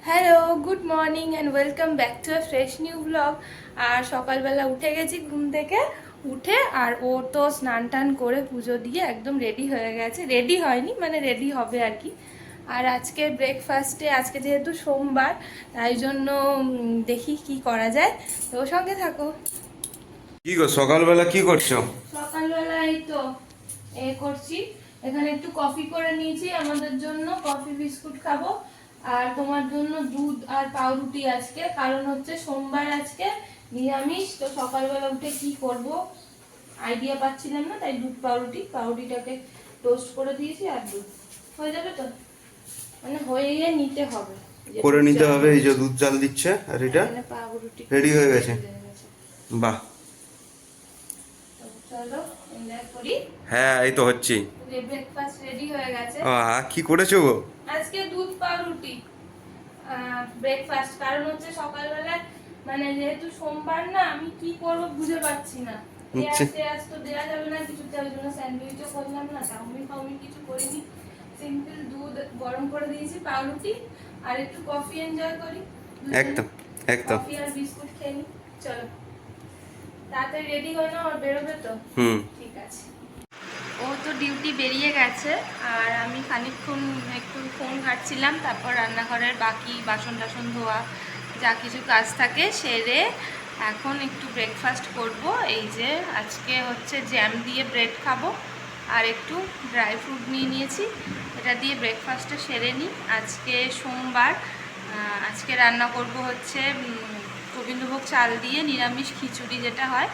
Hello, good morning and welcome back to a fresh new blog. আর সকালবেলা উঠে গেছি ঘুম থেকে, উঠে আর ও তো স্নান টান করে পুজো দিয়ে একদম রেডি হয়ে গেছে। রেডি হয়নি, মানে রেডি হবে আর কি। আর আজকে ব্রেকফাস্টে, আজকে যেহেতু সোমবার, তাই জন্য দেখি কি করা যায়। তো ওর সঙ্গে থাকো। কি গো সকালবেলা কি করছো? সকালবেলা এই তো করছি, এখানে একটু কফি করে নিয়েছি আমাদের জন্য, কফি বিস্কুট খাবো। আর তোমার জন্য দুধ আর পাউরুটি আজকে, কারণ হচ্ছে সোমবার আজকে, নিরামিষ। তো সকালবেলা উঠে কি করব আইডিয়া পাচ্ছিলাম না, তাই দুধ পাউরুটিটাকে টোস্ট করে দিয়েছি। আর দুধ হয়ে যাবে তো, মানে হয়ে গিয়ে নিতে হবে, যে করে দুধ নিতে জাল হবে। এই যে হচ্ছে। দুধ জাল দিচ্ছে আর এটা এখানে পাউরুটি রেডি হয়ে গেছে। বাহ, চলো এনজয় করি। হ্যাঁ এই তো হচ্ছি। ব্রেকফাস্ট রেডি হয়ে গেছে। কি করেছো গো? আজকে দুধ পাউরুটি ব্রেকফাস্ট, কারণ হচ্ছে সকালবেলায়, মানে যেহেতু সোমবার না, আমি কি করব বুঝে পাচ্ছি না। হচ্ছে পেঁয়াজ তো দেওয়া যাবে না কিছুতে, ওই জন্য স্যান্ডউইচও করলাম না, চাউমিন কিছু করিনি। সিম্পল দুধ গরম করে দিয়েছি, পাউরুটি আর একটু কফি এনজয় করি দুজনে। একদম একদম। কফি আর বিস্কুট খেয়ে নিই। চলো তাড়াতাড়ি রেডি হয়ে নাও, আর বেরোবে তো? হুম। ঠিক আছে। ও তো ডিউটি বেরিয়ে গেছে, আর আমি খানিকক্ষণ একটু ফোন ঘাঁটছিলাম, তারপর রান্নাঘরের বাকি বাসন টাসন ধোয়া যা কিছু কাজ থাকে সেরে এখন একটু ব্রেকফাস্ট করব। এই যে আজকে হচ্ছে জ্যাম দিয়ে ব্রেড খাবো, আর একটু ড্রাই ফ্রুট নিয়ে নিয়েছি, এটা দিয়ে ব্রেকফাস্টটা সেরে নিই। আজকে সোমবার, আজকে রান্না করব হচ্ছে গোবিন্দভোগ চাল দিয়ে নিরামিষ খিচুড়ি যেটা হয়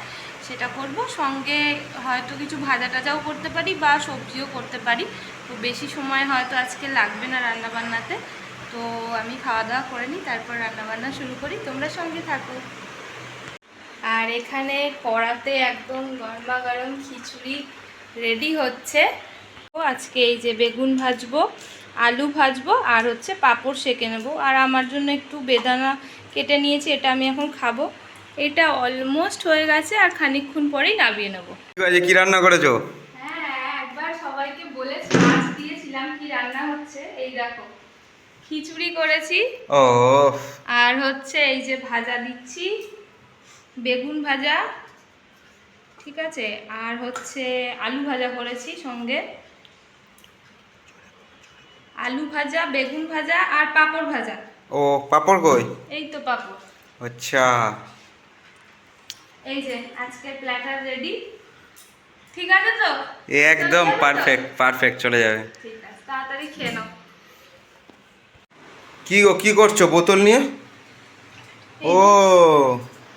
সেটা করব। সঙ্গে হয়তো কিছু ভাজা টাজাও করতে পারি বা সবজিও করতে পারি। তো বেশি সময় হয়তো আজকে লাগবে না রান্নাবান্নাতে। তো আমি খাওয়া দাওয়া করে নিই, তারপর রান্নাবান্না শুরু করি, তোমরা সঙ্গে থাকো। আর এখানে কড়াতে একদম গরমা গরম খিচুড়ি রেডি হচ্ছে। তো আজকে এই যে বেগুন ভাজবো, আলু ভাজবো, আর হচ্ছে পাঁপড় সেঁকে নেবো। আর আমার জন্য একটু বেদানা কেটে নিয়েছি, এটা আমি এখন খাবো। এটা অলমোস্ট হয়ে গেছে, আর খানিকক্ষণ পরেই নামিয়ে নেবো। ঠিক আছে, কি রান্না করেছো? হ্যাঁ, একবার সবাইকে বলেছি, মাছ দিয়েছিলাম কি রান্না হচ্ছে। এই দেখো, খিচুড়ি করেছি, ও আর হচ্ছে এই যে ভাজা দিচ্ছি, বেগুন ভাজা, ঠিক আছে, আর হচ্ছে আলু ভাজা করেছি সঙ্গে, আলু ভাজা, বেগুন ভাজা, আর পাঁপড় ভাজা। ও পাপড় কই? এই তো পাঁপড়। আচ্ছা। এই যে আজকের প্ল্যাটার রেডি। ঠিক আছে তো? চলে একদম যাবে তো? পারফেক্ট পারফেক্ট, চলে যাবে। ঠিক আছে, তাড়াতাড়ি খেয়ে নাও। কি গো কি করছো বোতল নিয়ে? এই ও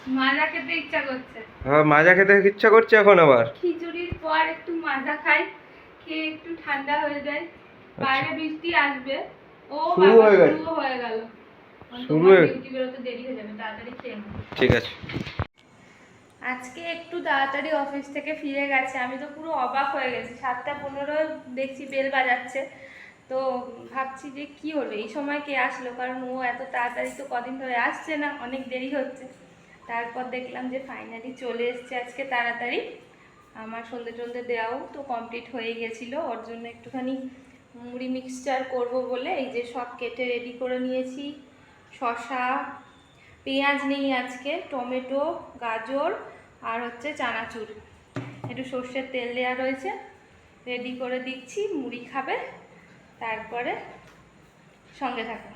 যে মাজা খেতে ইচ্ছা করছে। হ্যাঁ, মাজা খেতে ইচ্ছা করছে এখন আবার? খিচুড়ির পর একটু মাজা খাই, খেয়ে একটু ঠান্ডা হয়ে যায়। আচ্ছা, বাইরে বৃষ্টি আসবে। ও শুরু বাবা, হয়ে গেছে। শুরু হয়ে গেল। শুরু তোমার হয়ে ডিউটি বেরোতে দেরি হয়ে যাবে, তাড়াতাড়ি খেয়ে নাও। ঠিক আছে। আজকে একটু তাড়াতাড়ি অফিস থেকে ফিরে গেছে, আমি তো পুরো অবাক হয়ে গেছি। 7:15 দেখছি বেল বাজাচ্ছে। তো ভাবছি যে কি হলো, এই সময় কে আসলো, কারণ ও এত তাড়াতাড়ি তো কদিন ধরে আসছে না, অনেক দেরি হচ্ছে। তারপর দেখলাম যে ফাইনালি চলে এসছে আজকে তাড়াতাড়ি। আমার সন্ধে টন্ধে দেওয়াও তো কমপ্লিট হয়ে গেছিলো, ওর জন্য একটুখানি মুড়ি মিক্সচার করব বলে এই যে সব কেটে রেডি করে নিয়েছি। শসা, পেঁয়াজ নেই আজকে, টমেটো, গাজর, আর হচ্ছে চানাচুর, একটু সর্ষের তেল দেওয়া রয়েছে, রেডি করে দিচ্ছি। মুড়ি খাবে, তারপরে সঙ্গে থাকো।